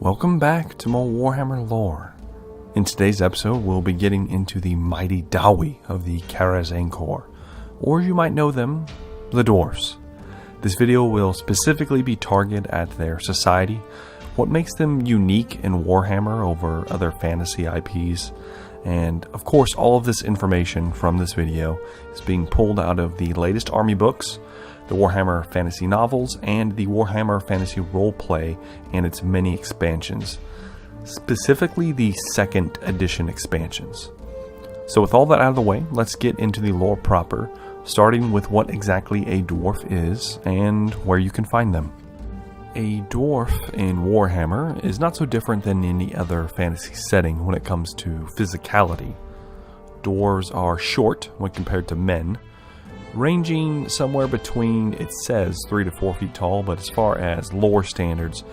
Welcome back to more Warhammer lore. In today's episode, we'll be getting into the mighty Dawi of the Crusade, or you might know them, the Dwarfs. This video will specifically be targeted at their society, what makes them unique in Warhammer over other fantasy IPs, and of course all of this information from this video is being pulled out of the latest army books, the Warhammer Fantasy novels, and the Warhammer Fantasy Roleplay and its many expansions, specifically the 2nd edition expansions. So with all that out of the way, let's get into the lore proper, starting with what exactly a dwarf is and where you can find them. A dwarf in Warhammer is not so different than any other fantasy setting when it comes to physicality. Dwarves are short when compared to men, ranging somewhere between, it says, 3 to 4 feet tall, but as far as lore standards,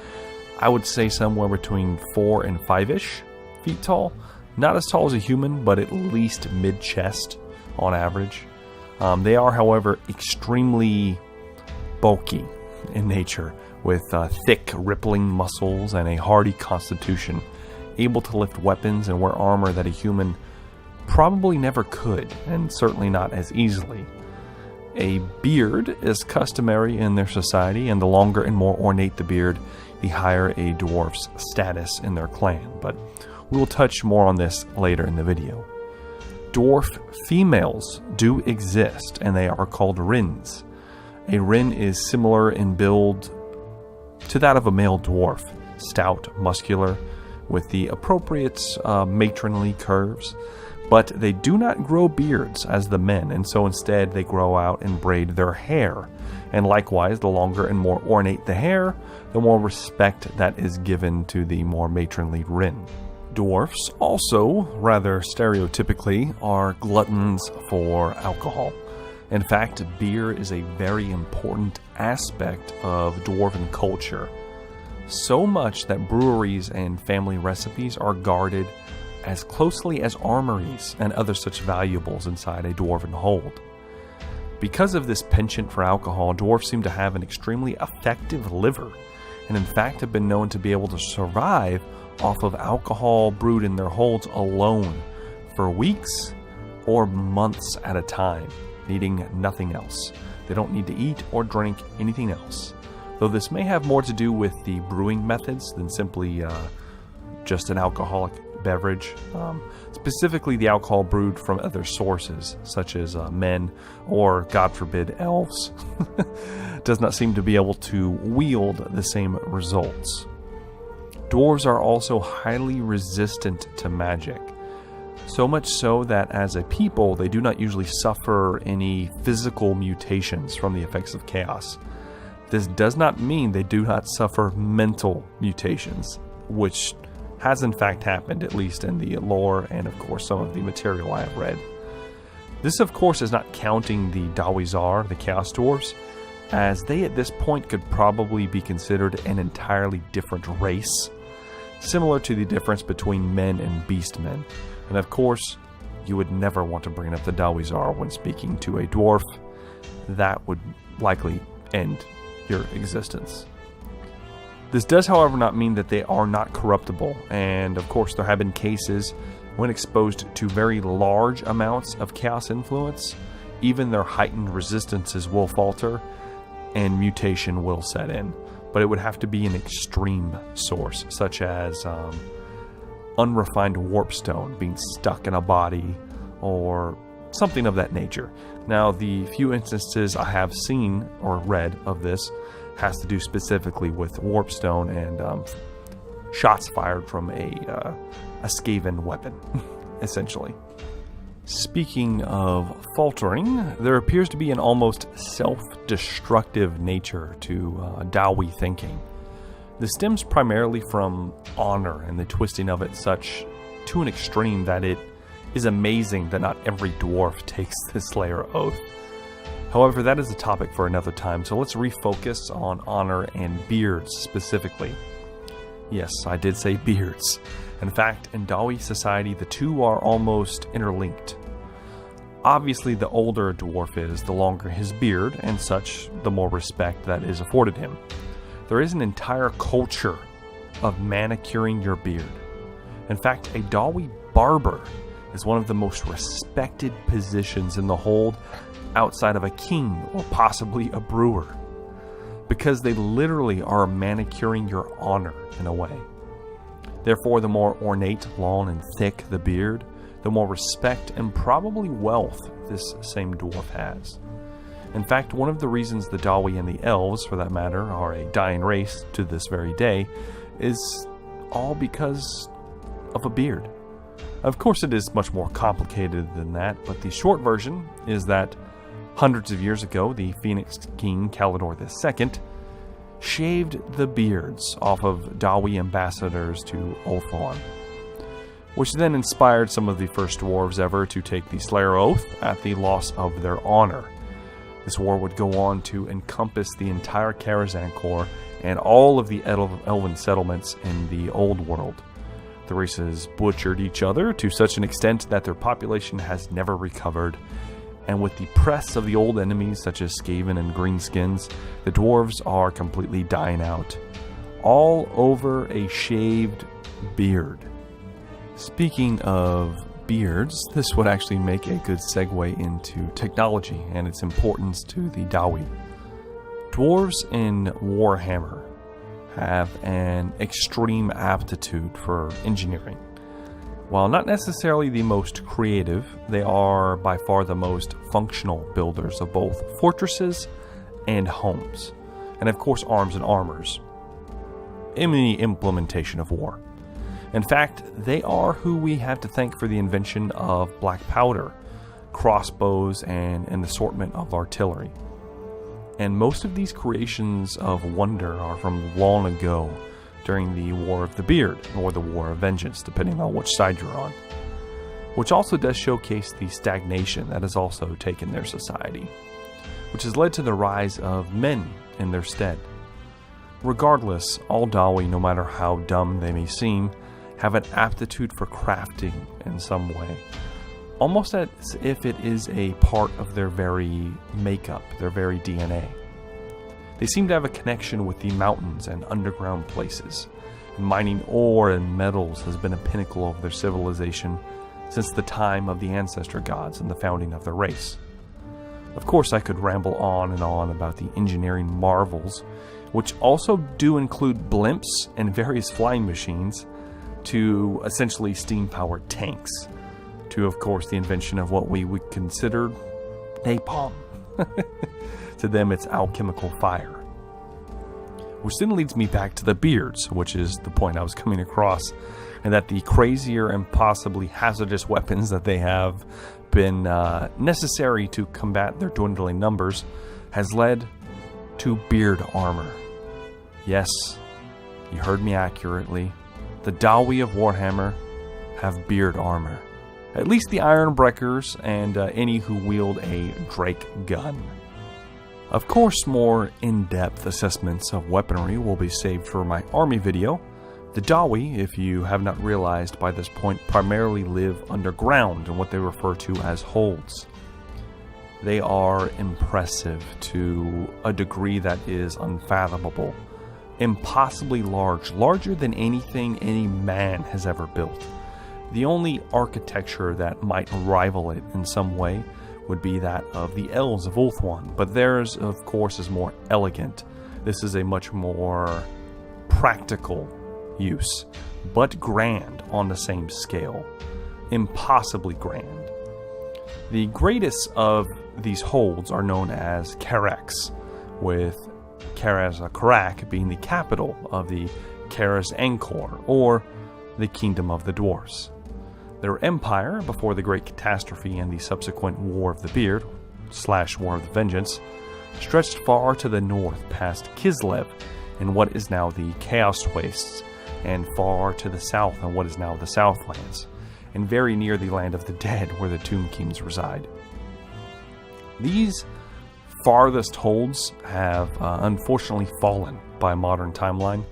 I would say somewhere between 4 and 5-ish feet tall. Not as tall as a human, but at least mid-chest on average. They are, however, extremely bulky in nature, with thick, rippling muscles and a hardy constitution, able to lift weapons and wear armor that a human probably never could, and certainly not as easily. A beard is customary in their society, and the longer and more ornate the beard, the higher a dwarf's status in their clan, but we will touch more on this later in the video. Dwarf females do exist, and they are called Rins. A Rin is similar in build to that of a male dwarf, stout, muscular, with the appropriate matronly curves, but they do not grow beards as the men, and so instead they grow out and braid their hair. And likewise, the longer and more ornate the hair, the more respect that is given to the more matronly Rin. Dwarfs also, rather stereotypically, are gluttons for alcohol. In fact, beer is a very important aspect of dwarven culture. So much that breweries and family recipes are guarded as closely as armories and other such valuables inside a dwarven hold. Because of this penchant for alcohol, dwarves seem to have an extremely effective liver, and in fact have been known to be able to survive off of alcohol brewed in their holds alone for weeks or months at a time, needing nothing else. They don't need to eat or drink anything else, though this may have more to do with the brewing methods than simply just an alcoholic beverage, specifically the alcohol brewed from other sources such as men or, God forbid, elves does not seem to be able to wield the same results. Dwarves are also highly resistant to magic, so much so that as a people they do not usually suffer any physical mutations from the effects of chaos. This does not mean they do not suffer mental mutations, which has in fact happened, at least in the lore and of course some of the material I have read. This of course is not counting the Dawizar, the Chaos Dwarves, as they at this point could probably be considered an entirely different race, similar to the difference between men and beastmen. And of course, you would never want to bring up the Dawizar when speaking to a dwarf. That would likely end your existence. This does, however, not mean that they are not corruptible, and of course there have been cases when exposed to very large amounts of chaos influence, even their heightened resistances will falter and mutation will set in. But it would have to be an extreme source, such as unrefined warpstone being stuck in a body or something of that nature. Now, the few instances I have seen or read of this has to do specifically with warpstone and shots fired from a Skaven weapon, essentially. Speaking of faltering, there appears to be an almost self-destructive nature to Dawi thinking. This stems primarily from honor and the twisting of it such to an extreme that it is amazing that not every dwarf takes the Slayer oath. However, that is a topic for another time, so let's refocus on honor and beards specifically. Yes, I did say beards. In fact, in Dawi society, the two are almost interlinked. Obviously, the older a dwarf is, the longer his beard, and such, the more respect that is afforded him. There is an entire culture of manicuring your beard. In fact, a Dawi barber is one of the most respected positions in the hold outside of a king or possibly a brewer, because they literally are manicuring your honor in a way. Therefore, the more ornate, long, and thick the beard, the more respect and probably wealth this same dwarf has. In fact, one of the reasons the Dawi and the elves, for that matter, are a dying race to this very day is all because of a beard. Of course, it is much more complicated than that, but the short version is that hundreds of years ago, the Phoenix King Calidor II shaved the beards off of Dawi ambassadors to Ulthuan, which then inspired some of the first dwarves ever to take the Slayer Oath at the loss of their honor. This war would go on to encompass the entire Karazhan and all of the elven settlements in the Old World. The races butchered each other to such an extent that their population has never recovered, and with the press of the old enemies such as Skaven and Greenskins, the dwarves are completely dying out, all over a shaved beard. Speaking of beards, this would actually make a good segue into technology and its importance to the Dawi. Dwarves in Warhammer have an extreme aptitude for engineering. While not necessarily the most creative, they are by far the most functional builders of both fortresses and homes, and of course arms and armors, in the implementation of war. In fact, they are who we have to thank for the invention of black powder, crossbows, and an assortment of artillery. And most of these creations of wonder are from long ago, during the War of the Beard, or the War of Vengeance, depending on which side you're on. Which also does showcase the stagnation that has also taken their society, which has led to the rise of men in their stead. Regardless, all Dawi, no matter how dumb they may seem, have an aptitude for crafting in some way, almost as if it is a part of their very makeup, their very DNA. They seem to have a connection with the mountains and underground places, and mining ore and metals has been a pinnacle of their civilization since the time of the ancestor gods and the founding of their race. Of course, I could ramble on and on about the engineering marvels, which also do include blimps and various flying machines, to essentially steam-powered tanks, to, of course, the invention of what we would consider napalm. To them, it's alchemical fire. Which then leads me back to the beards, which is the point I was coming across, and that the crazier and possibly hazardous weapons that they have been necessary to combat their dwindling numbers has led to beard armor. Yes, you heard me accurately. The Dawi of Warhammer have beard armor. At least the Ironbreakers and any who wield a Drake gun. Of course, more in-depth assessments of weaponry will be saved for my army video. The Dawi, if you have not realized by this point, primarily live underground in what they refer to as holds. They are impressive to a degree that is unfathomable. Impossibly large, larger than anything any man has ever built. The only architecture that might rival it in some way would be that of the elves of Ulthuan, but theirs, of course, is more elegant. This is a much more practical use, but grand on the same scale. Impossibly grand. The greatest of these holds are known as Karex, with Karaz-Karak being the capital of the Karaz-Ankor, or the Kingdom of the Dwarfs. Their empire, before the Great Catastrophe and the subsequent War of the Beard / War of the Vengeance, stretched far to the north past Kislev in what is now the Chaos Wastes, and far to the south in what is now the Southlands, and very near the Land of the Dead where the Tomb Kings reside. These farthest holds have unfortunately fallen by modern timeline,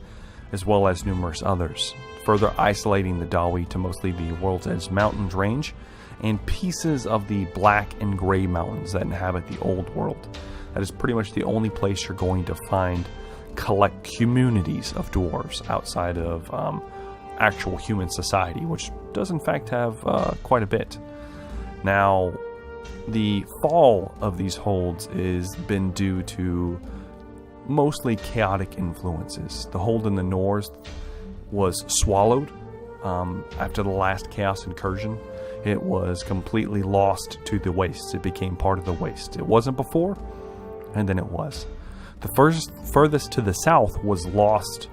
as well as numerous others, further isolating the Dawi to mostly the World's Edge Mountains range and pieces of the Black and Gray Mountains that inhabit the Old World. That is pretty much the only place you're going to find collect communities of dwarves outside of actual human society, which does in fact have quite a bit. Now, the fall of these holds has been due to mostly chaotic influences. The hold in the north was swallowed after the last chaos incursion. It was completely lost to the wastes. It became part of the waste. It wasn't before, and then it was. The furthest to the south was lost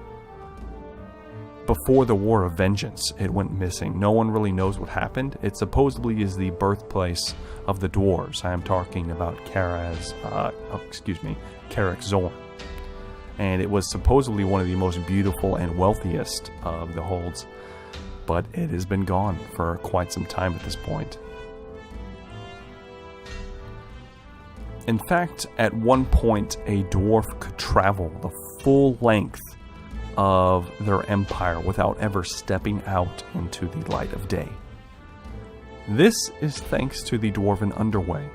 before the War of Vengeance. It went missing. No one really knows what happened. It supposedly is the birthplace of the dwarves. I am talking about Karak Zorn. And it was supposedly one of the most beautiful and wealthiest of the holds, but it has been gone for quite some time at this point. In fact, at one point, a dwarf could travel the full length of their empire without ever stepping out into the light of day. This is thanks to the Dwarven Underway,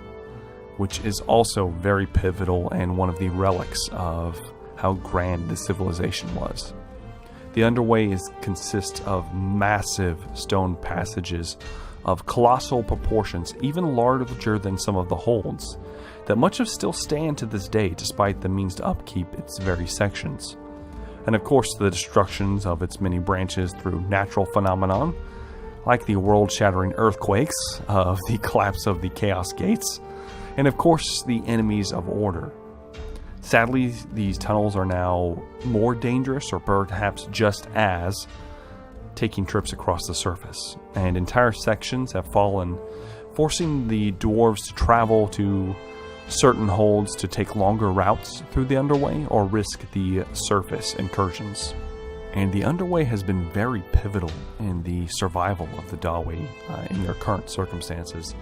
which is also very pivotal and one of the relics of how grand the civilization was. The Underway consists of massive stone passages of colossal proportions, even larger than some of the holds, that much of still stand to this day despite the means to upkeep its very sections. And of course the destructions of its many branches through natural phenomenon, like the world-shattering earthquakes of the collapse of the Chaos Gates, and of course the enemies of order. Sadly, these tunnels are now more dangerous, or perhaps just as, taking trips across the surface, and entire sections have fallen, forcing the dwarves to travel to certain holds to take longer routes through the Underway or risk the surface incursions. And the Underway has been very pivotal in the survival of the Dawi in their current circumstances,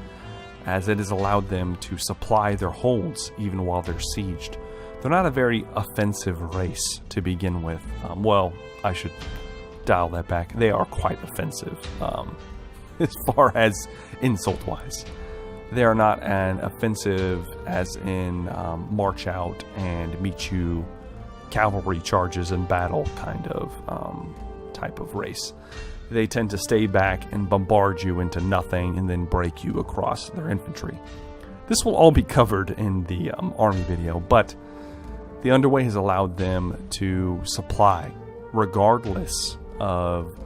as it has allowed them to supply their holds even while they're sieged. They're not a very offensive race to begin with. Well, I should dial that back. They are quite offensive as far as insult-wise. They are not an offensive as in march out and meet you cavalry charges in battle kind of type of race. They tend to stay back and bombard you into nothing and then break you across their infantry. This will all be covered in the army video, but the Underway has allowed them to supply regardless of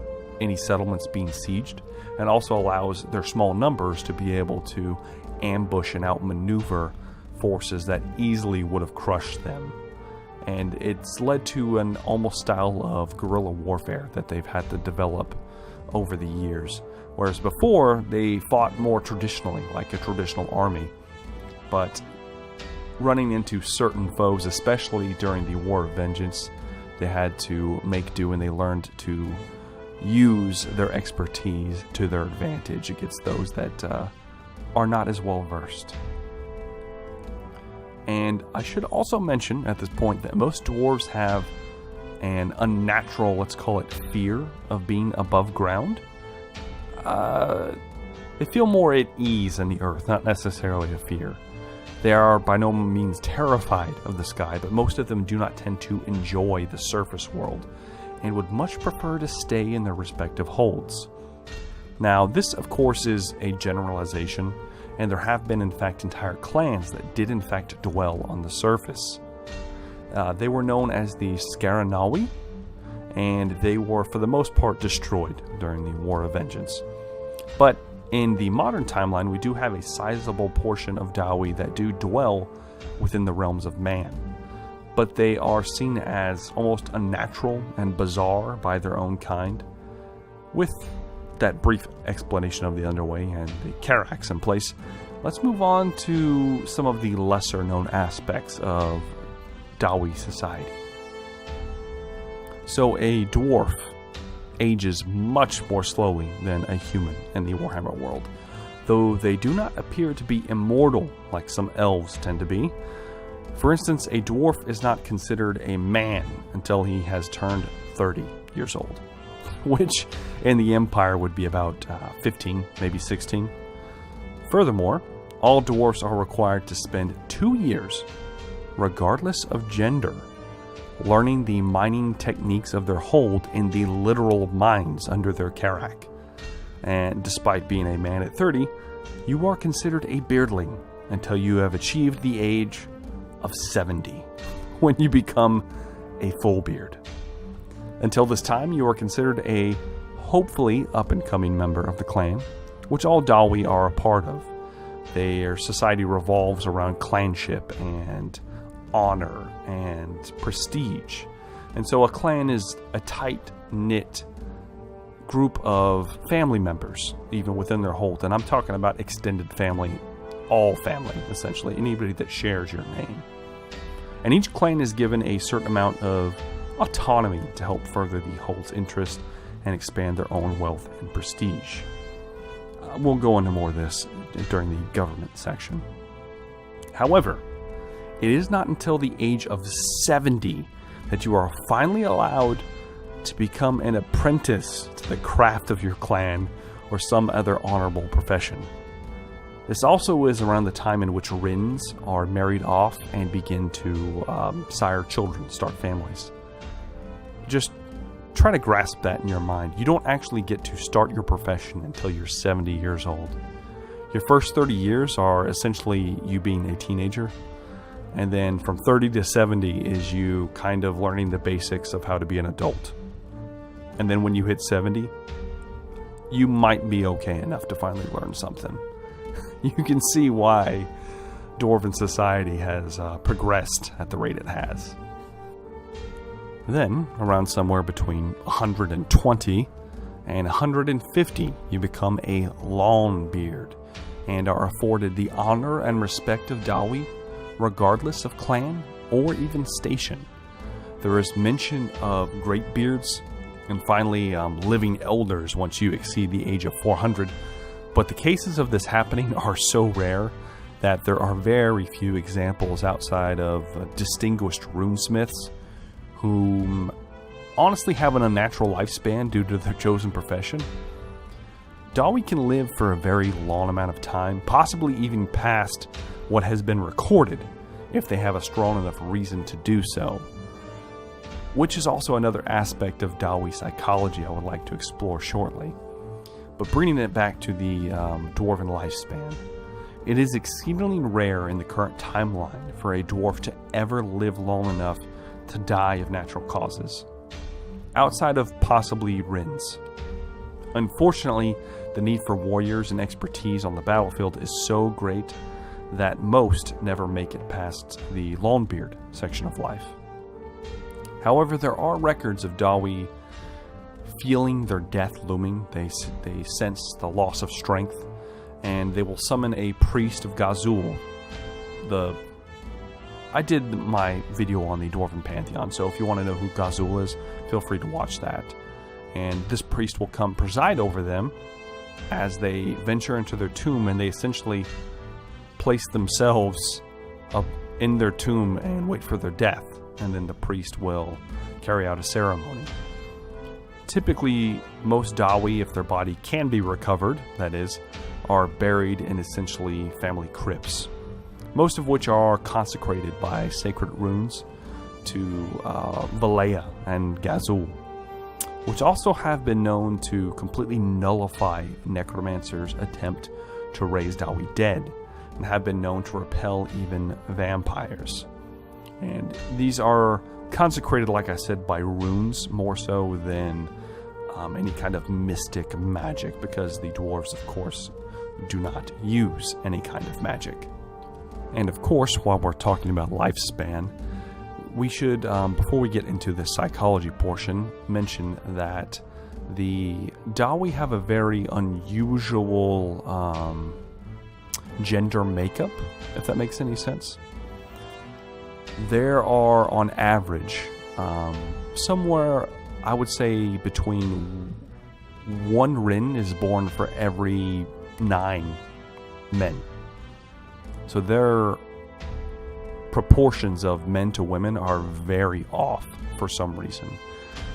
any settlements being sieged, and also allows their small numbers to be able to ambush and outmaneuver forces that easily would have crushed them. And it's led to an almost style of guerrilla warfare that they've had to develop over the years. Whereas before, they fought more traditionally, like a traditional army. But running into certain foes, especially during the War of Vengeance, they had to make do, and they learned to use their expertise to their advantage against those that are not as well versed. And I should also mention at this point that most dwarves have an unnatural, let's call it, fear of being above ground. They feel more at ease in the earth, not necessarily a fear. They are by no means terrified of the sky, but most of them do not tend to enjoy the surface world, and would much prefer to stay in their respective holds. Now, this of course is a generalization, and there have been in fact entire clans that did in fact dwell on the surface. They were known as the Scaranawi, and they were for the most part destroyed during the War of Vengeance. But in the modern timeline, we do have a sizable portion of Dawi that do dwell within the realms of man. But they are seen as almost unnatural and bizarre by their own kind. With that brief explanation of the Underway and the Karaks in place, let's move on to some of the lesser known aspects of Dawi society. So a dwarf ages much more slowly than a human in the Warhammer world, though they do not appear to be immortal like some elves tend to be. For instance, a dwarf is not considered a man until he has turned 30 years old, which in the Empire would be about 15, maybe 16. Furthermore, all dwarfs are required to spend 2 years, regardless of gender, learning the mining techniques of their hold in the literal mines under their Karak. And despite being a man at 30, you are considered a beardling until you have achieved the age of 70, when you become a full beard. Until this time, you are considered a hopefully up-and-coming member of the clan, which all Dawi are a part of. Their society revolves around clanship and honor and prestige. And so a clan is a tight-knit group of family members, even within their hold. And I'm talking about extended family, all family, essentially, anybody that shares your name. And each clan is given a certain amount of autonomy to help further the hold's interest and expand their own wealth and prestige. We'll go into more of this during the government section. However, it is not until the age of 70 that you are finally allowed to become an apprentice to the craft of your clan or some other honorable profession. This also is around the time in which Rins are married off and begin to sire children, start families. Just try to grasp that in your mind. You don't actually get to start your profession until you're 70 years old. Your first 30 years are essentially you being a teenager. And then from 30 to 70 is you kind of learning the basics of how to be an adult. And then when you hit 70, you might be okay enough to finally learn something. You can see why Dwarven society has progressed at the rate it has. Then, around somewhere between 120 and 150, you become a Longbeard and are afforded the honor and respect of Dawi, regardless of clan or even station. There is mention of Great Beards and finally living elders once you exceed the age of 400, but the cases of this happening are so rare that there are very few examples outside of distinguished runesmiths who honestly have an unnatural lifespan due to their chosen profession. Dawi can live for a very long amount of time, possibly even past what has been recorded, if they have a strong enough reason to do so. Which is also another aspect of Dawi psychology I would like to explore shortly. But bringing it back to the dwarven lifespan, it is exceedingly rare in the current timeline for a dwarf to ever live long enough to die of natural causes, outside of possibly Rins. Unfortunately, the need for warriors and expertise on the battlefield is so great that most never make it past the Longbeard section of life. However, there are records of Dawi feeling their death looming. They sense the loss of strength, and they will summon a priest of Gazul. I did my video on the Dwarven Pantheon, so if you want to know who Gazul is, feel free to watch that. And this priest will come preside over them as they venture into their tomb, and they essentially place themselves up in their tomb and wait for their death. And then the priest will carry out a ceremony. Typically, most Dawi, if their body can be recovered, that is, are buried in essentially family crypts, most of which are consecrated by sacred runes to Valea and Gazul, which also have been known to completely nullify necromancers' attempt to raise Dawi dead, and have been known to repel even vampires. And these are consecrated, like I said, by runes more so than any kind of mystic magic, because the dwarves, of course, do not use any kind of magic. And of course, while we're talking about lifespan, we should, before we get into the psychology portion, mention that the Dawi have a very unusual gender makeup, if that makes any sense. There are, on average, somewhere, I would say, between 1 Rin is born for every 9 men. So their proportions of men to women are very off for some reason.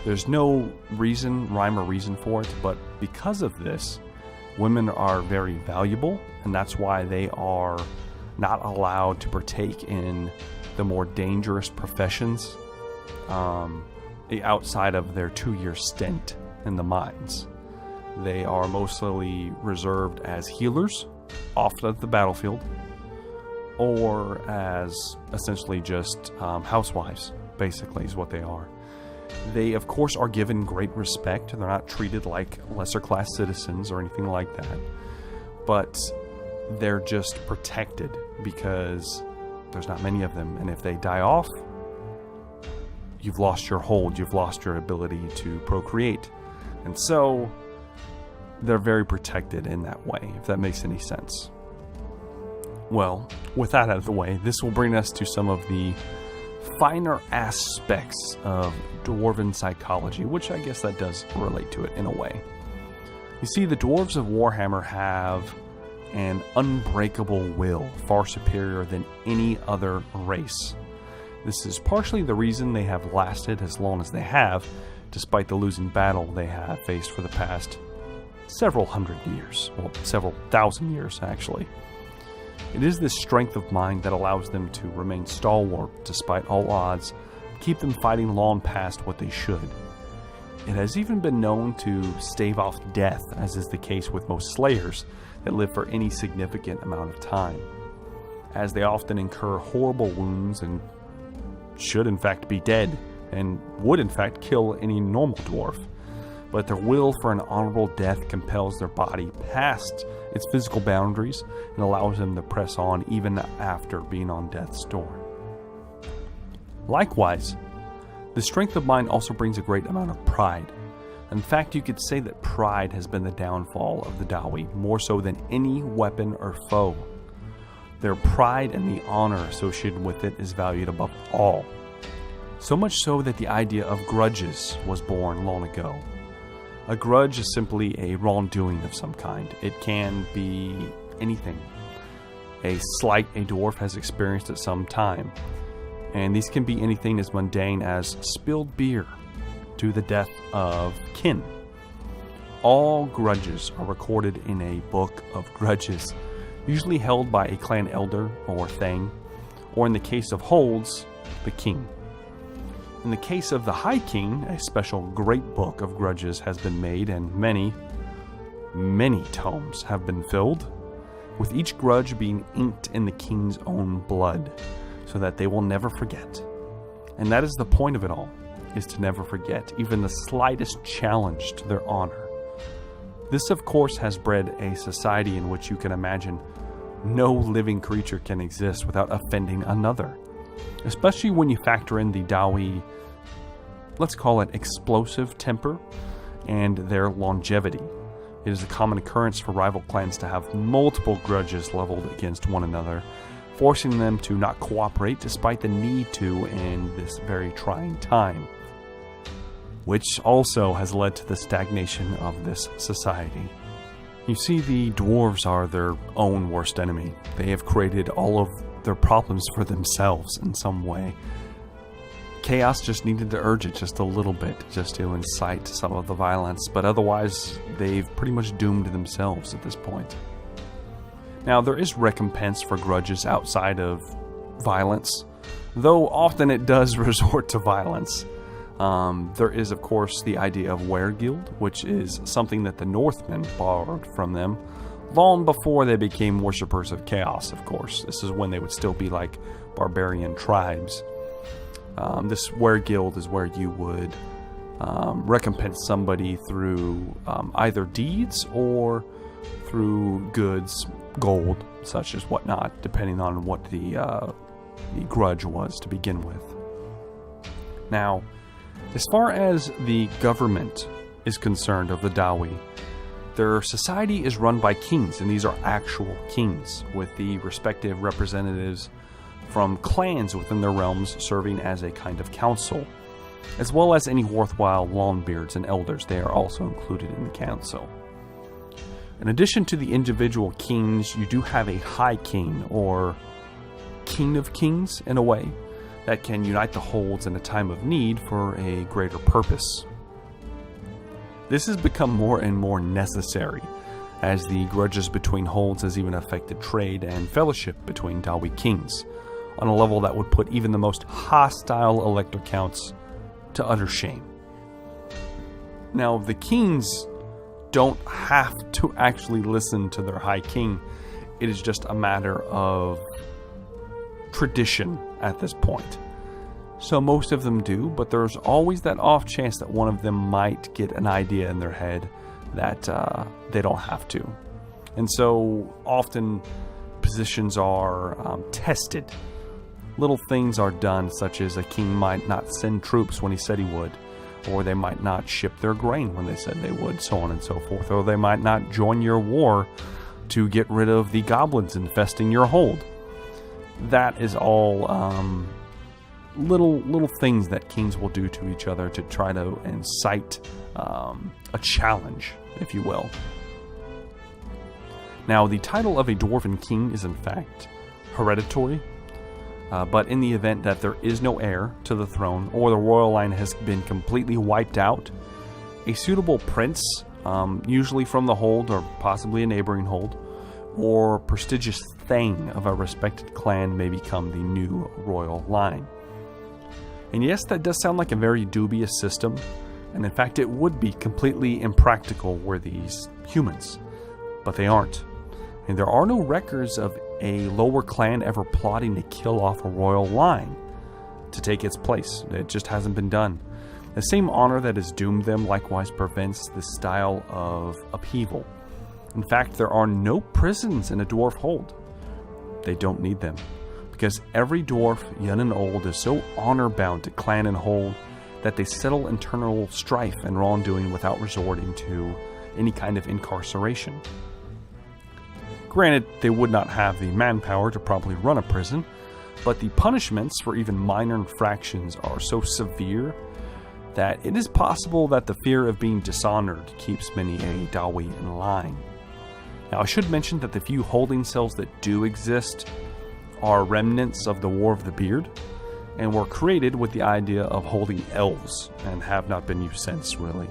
There's no rhyme or reason for it, but because of this, women are very valuable, and that's why they are not allowed to partake in the more dangerous professions outside of their 2-year stint in the mines. They are mostly reserved as healers off of the battlefield, or as essentially just housewives, basically, is what they are. They, of course, are given great respect. They're not treated like lesser-class citizens or anything like that. But they're just protected because there's not many of them. And if they die off, you've lost your hold. You've lost your ability to procreate. And so they're very protected in that way, if that makes any sense. Well, with that out of the way, this will bring us to some of the finer aspects of dwarven psychology, which I guess that does relate to it in a way. You see, the dwarves of Warhammer have an unbreakable will far superior than any other race. This is partially the reason they have lasted as long as they have, despite the losing battle they have faced for the past several hundred years, well, several thousand years actually. It is this strength of mind that allows them to remain stalwart despite all odds, keep them fighting long past what they should. It has even been known to stave off death, as is the case with most slayers that live for any significant amount of time, as they often incur horrible wounds and should in fact be dead, and would in fact kill any normal dwarf. But their will for an honorable death compels their body past its physical boundaries and allows them to press on even after being on death's door. Likewise, the strength of mind also brings a great amount of pride. In fact, you could say that pride has been the downfall of the Dawi, more so than any weapon or foe. Their pride and the honor associated with it is valued above all. So much so that the idea of grudges was born long ago. A grudge is simply a wrongdoing of some kind. It can be anything. A slight a dwarf has experienced at some time. And these can be anything as mundane as spilled beer to the death of kin. All grudges are recorded in a book of grudges, usually held by a clan elder or thane, or in the case of holds, the king. In the case of the High King, a special great book of grudges has been made, and many, many tomes have been filled, with each grudge being inked in the king's own blood, so that they will never forget. And that is the point of it all, is to never forget even the slightest challenge to their honor. This, of course, has bred a society in which you can imagine no living creature can exist without offending another, especially when you factor in the Dawi, let's call it explosive temper, and their longevity. It is a common occurrence for rival clans to have multiple grudges leveled against one another, forcing them to not cooperate despite the need to in this very trying time, which also has led to the stagnation of this society. You see, the dwarves are their own worst enemy. They have created all of their problems for themselves in some way. Chaos just needed to urge it just a little bit, just to incite some of the violence, but otherwise they've pretty much doomed themselves at this point. Now, there is recompense for grudges outside of violence, though often it does resort to violence. There is, of course, the idea of Weregild, which is something that the Northmen borrowed from them long before they became worshippers of chaos, of course. This is when they would still be like barbarian tribes. This Weregild is where you would recompense somebody through either deeds or through goods, gold, such as whatnot, depending on what the grudge was to begin with. Now, as far as the government is concerned of the Dawi, their society is run by kings, and these are actual kings, with the respective representatives from clans within their realms serving as a kind of council, as well as any worthwhile longbeards and elders. They are also included in the council. In addition to the individual kings, you do have a High King, or King of Kings in a way, that can unite the holds in a time of need for a greater purpose. This has become more and more necessary, as the grudges between holds has even affected trade and fellowship between Dawi kings, on a level that would put even the most hostile elector counts to utter shame. Now, the kings don't have to actually listen to their High King. It is just a matter of tradition at this point. So most of them do, but there's always that off chance that one of them might get an idea in their head that they don't have to. And so often positions are tested. Little things are done, such as a king might not send troops when he said he would, or they might not ship their grain when they said they would, so on and so forth, or they might not join your war to get rid of the goblins infesting your hold. That is all little things that kings will do to each other to try to incite a challenge, if you will. Now, the title of a dwarven king is in fact hereditary, but in the event that there is no heir to the throne, or the royal line has been completely wiped out, a suitable prince, usually from the hold or possibly a neighboring hold, or prestigious thane of a respected clan may become the new royal line. And yes, that does sound like a very dubious system, and in fact it would be completely impractical were these humans, but they aren't. And there are no records of a lower clan ever plotting to kill off a royal line to take its place. It just hasn't been done. The same honor that has doomed them likewise prevents this style of upheaval. In fact, there are no prisons in a dwarf hold. They don't need them, because every dwarf, young and old, is so honor-bound to clan and hold that they settle internal strife and wrongdoing without resorting to any kind of incarceration. Granted, they would not have the manpower to properly run a prison, but the punishments for even minor infractions are so severe that it is possible that the fear of being dishonored keeps many a Dawi in line. Now, I should mention that the few holding cells that do exist are remnants of the War of the Beard, and were created with the idea of holding elves, and have not been used since, really.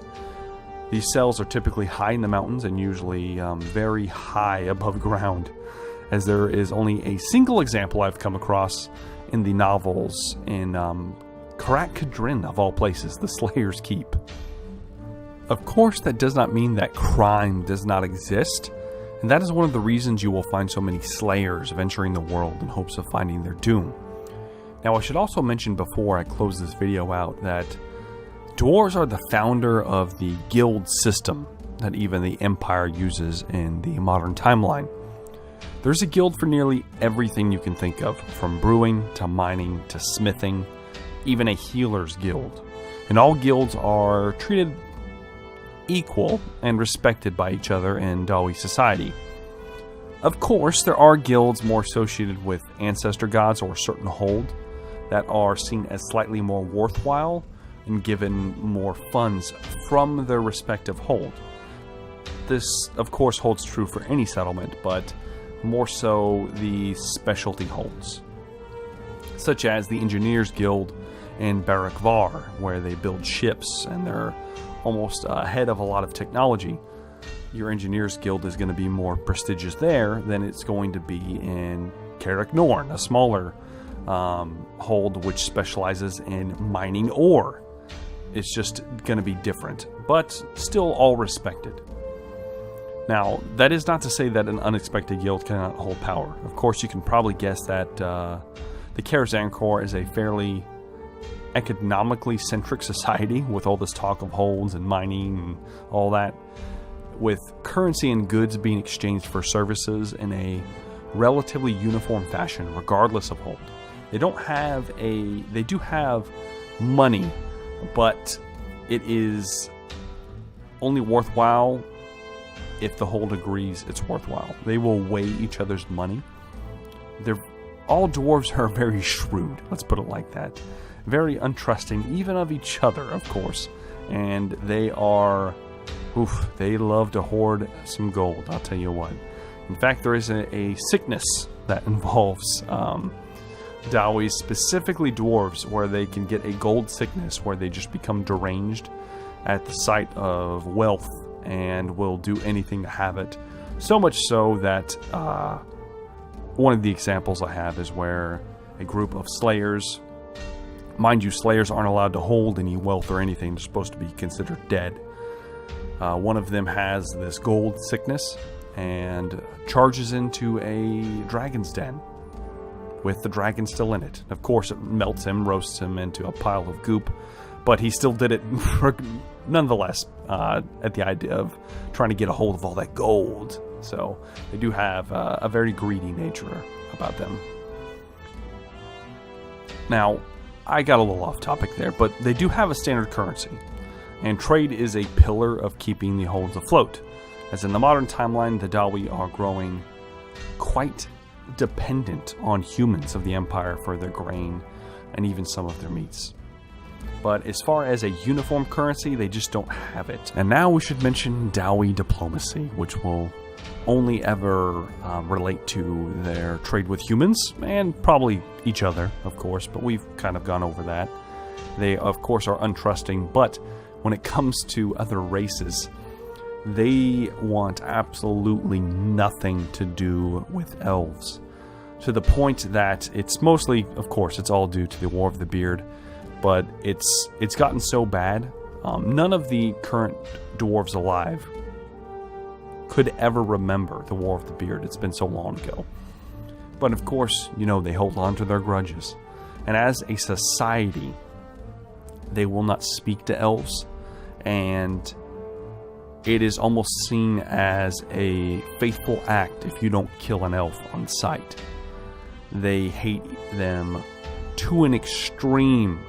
These cells are typically high in the mountains and usually very high above ground, as there is only a single example I've come across in the novels in Karak Kadrin, of all places, the Slayer's Keep. Of course, that does not mean that crime does not exist, and that is one of the reasons you will find so many slayers venturing the world in hopes of finding their doom. Now, I should also mention before I close this video out that dwarves are the founder of the guild system that even the Empire uses in the modern timeline. There's a guild for nearly everything you can think of, from brewing to mining to smithing, even a healer's guild. And all guilds are treated equal and respected by each other in Dawi society. Of course, there are guilds more associated with ancestor gods or certain hold that are seen as slightly more worthwhile and given more funds from their respective hold. This, of course, holds true for any settlement, but more so the specialty holds, such as the Engineers Guild in Barak Var, where they build ships and they're almost ahead of a lot of technology. Your Engineers Guild is going to be more prestigious there than it's going to be in Karak Norn, a smaller hold which specializes in mining ore. It's just going to be different, but still all respected. Now, that is not to say that an unexpected guild cannot hold power. Of course, you can probably guess that the Karazhan is a fairly economically centric society with all this talk of holds and mining and all that, with currency and goods being exchanged for services in a relatively uniform fashion regardless of hold. They do have money, but it is only worthwhile if the hold agrees it's worthwhile. They will weigh each other's money. All dwarves are very shrewd, let's put it like that. Very untrusting, even of each other, of course. And they love to hoard some gold, I'll tell you what. In fact, there is a sickness that involves Dawis, specifically dwarves, where they can get a gold sickness where they just become deranged at the sight of wealth and will do anything to have it. So much so that one of the examples I have is where a group of slayers. Mind you, slayers aren't allowed to hold any wealth or anything. They're supposed to be considered dead. One of them has this gold sickness and charges into a dragon's den with the dragon still in it. Of course, it melts him, roasts him into a pile of goop, but he still did it nonetheless at the idea of trying to get a hold of all that gold. So they do have a very greedy nature about them. Now, I got a little off topic there, but they do have a standard currency, and trade is a pillar of keeping the holds afloat, as in the modern timeline, the Dawi are growing quite dependent on humans of the Empire for their grain and even some of their meats. But as far as a uniform currency, they just don't have it. And now we should mention Dawi diplomacy, which will only ever relate to their trade with humans, and probably each other, of course, but we've kind of gone over that. They, of course, are untrusting, but when it comes to other races, they want absolutely nothing to do with elves, to the point that it's mostly, of course, it's all due to the War of the Beard, but it's gotten so bad, none of the current dwarves alive could ever remember the War of the Beard. It's been so long ago. But of course, you know, they hold on to their grudges. And as a society, they will not speak to elves, and it is almost seen as a faithful act if you don't kill an elf on sight. They hate them to an extreme.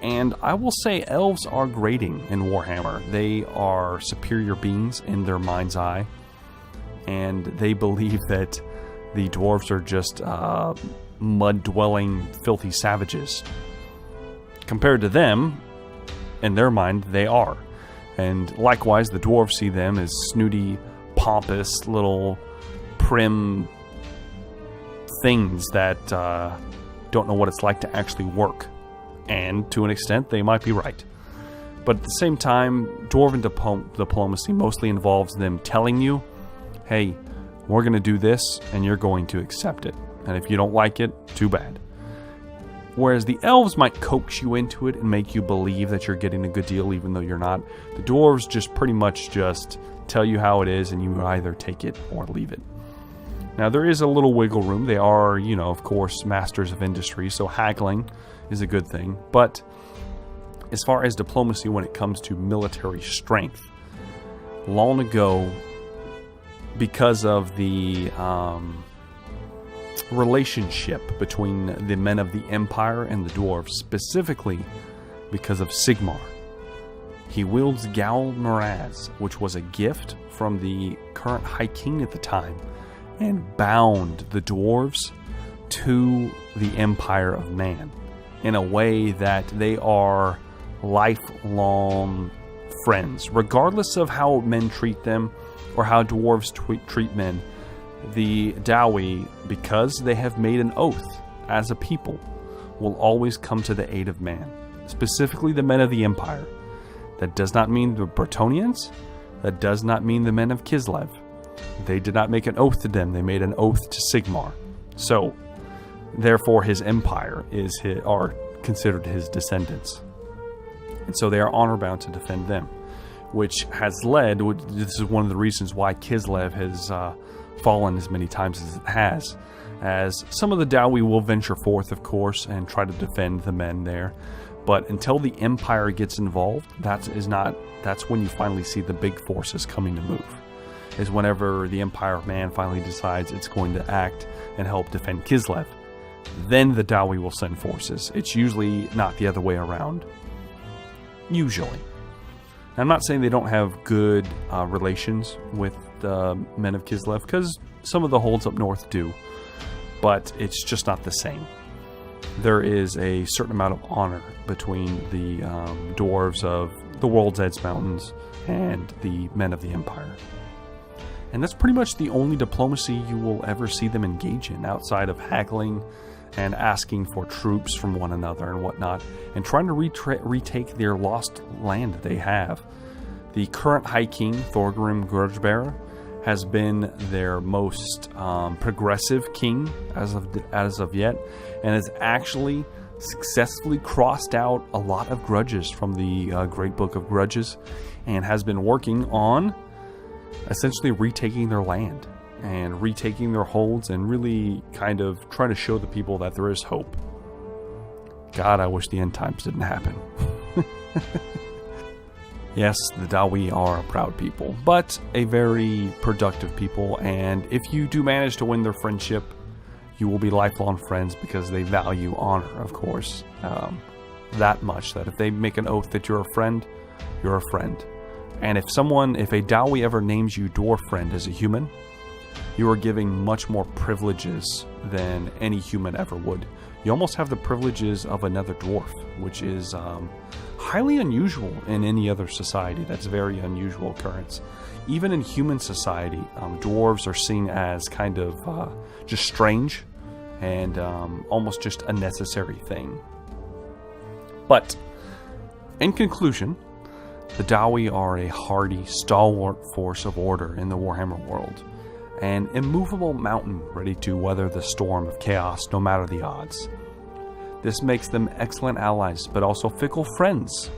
And I will say elves are grating in Warhammer. They are superior beings in their mind's eye, and they believe that the dwarves are just mud-dwelling, filthy savages. Compared to them, in their mind, they are. And likewise, the dwarves see them as snooty, pompous, little prim things that don't know what it's like to actually work. And to an extent, they might be right. But at the same time, dwarven diplomacy mostly involves them telling you, hey, we're going to do this, and you're going to accept it. And if you don't like it, too bad. Whereas the elves might coax you into it and make you believe that you're getting a good deal even though you're not. The dwarves just pretty much just tell you how it is, and you either take it or leave it. Now, there is a little wiggle room. They are, you know, of course, masters of industry, so haggling is a good thing. But as far as diplomacy when it comes to military strength, long ago, because of the relationship between the men of the Empire and the dwarves, specifically because of Sigmar, he wields Gal Miraz, which was a gift from the current High King at the time, and bound the dwarves to the Empire of Man in a way that they are lifelong friends. Regardless of how men treat them or how dwarves treat men, the Dawi, because they have made an oath as a people, will always come to the aid of man, specifically the men of the Empire. That does not mean the Bretonnians. That does not mean the men of Kislev. They did not make an oath to them. They made an oath to Sigmar. So, therefore, his empire are considered his descendants. And so they are honor-bound to defend them, which has led, this is one of the reasons why Kislev has fallen as many times as it has, as some of the Dawi will venture forth, of course, and try to defend the men there. But until the Empire gets involved, that's when you finally see the big forces coming to move. Is whenever the Empire of Man finally decides it's going to act and help defend Kislev. Then the Dawi will send forces. It's usually not the other way around. Usually. I'm not saying they don't have good relations with the men of Kislev, because some of the holds up north do. But it's just not the same. There is a certain amount of honor between the dwarves of the World's Edge Mountains and the men of the Empire. And that's pretty much the only diplomacy you will ever see them engage in, outside of haggling and asking for troops from one another and whatnot, and trying to retake their lost land they have. The current High King, Thorgrim Grudgebearer, has been their most progressive king as of yet, and has actually successfully crossed out a lot of grudges from the Great Book of Grudges, and has been working on essentially retaking their land and retaking their holds, and really kind of trying to show the people that there is hope. God, I wish the end times didn't happen. Yes, the Dawi are a proud people, but a very productive people, and if you do manage to win their friendship, you will be lifelong friends, because they value honor, of course, that much, that if they make an oath that you're a friend, you're a friend. And if a Dawi ever names you dwarf friend as a human, you are giving much more privileges than any human ever would. You almost have the privileges of another dwarf, which is highly unusual in any other society. That's a very unusual occurrence. Even in human society, dwarves are seen as kind of just strange and almost just a necessary thing. But in conclusion, the Dawi are a hardy, stalwart force of order in the Warhammer world, an immovable mountain ready to weather the storm of chaos no matter the odds. This makes them excellent allies, but also fickle friends,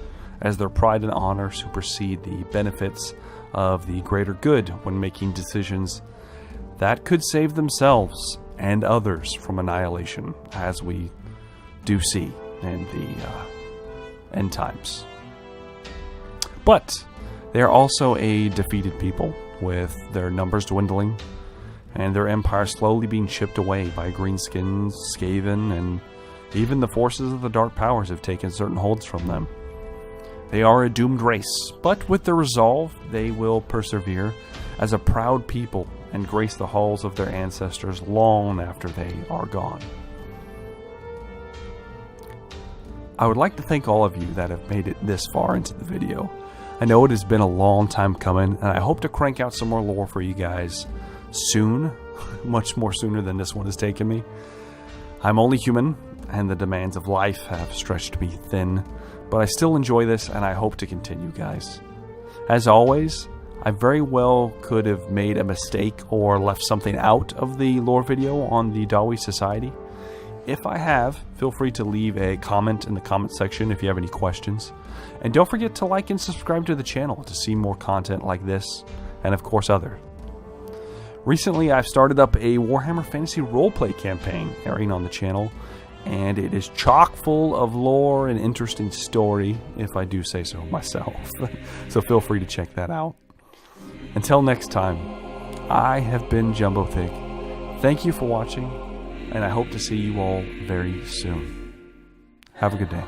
as their pride and honor supersede the benefits of the greater good when making decisions that could save themselves and others from annihilation, as we do see in the end times. But they are also a defeated people, with their numbers dwindling and their empire slowly being chipped away by greenskins, Skaven, and even the forces of the Dark Powers have taken certain holds from them. They are a doomed race, but with their resolve, they will persevere as a proud people and grace the halls of their ancestors long after they are gone. I would like to thank all of you that have made it this far into the video. I know it has been a long time coming, and I hope to crank out some more lore for you guys soon, much more sooner than this one has taken me. I'm only human, and the demands of life have stretched me thin, but I still enjoy this, and I hope to continue, guys. As always, I very well could have made a mistake or left something out of the lore video on the Dawi Society. If I have, feel free to leave a comment in the comment section if you have any questions. And don't forget to like and subscribe to the channel to see more content like this, and of course other. Recently, I've started up a Warhammer Fantasy Roleplay campaign airing on the channel, and it is chock full of lore and interesting story, if I do say so myself. So feel free to check that out. Until next time, I have been Jumbo Thick. Thank you for watching, and I hope to see you all very soon. Have a good day.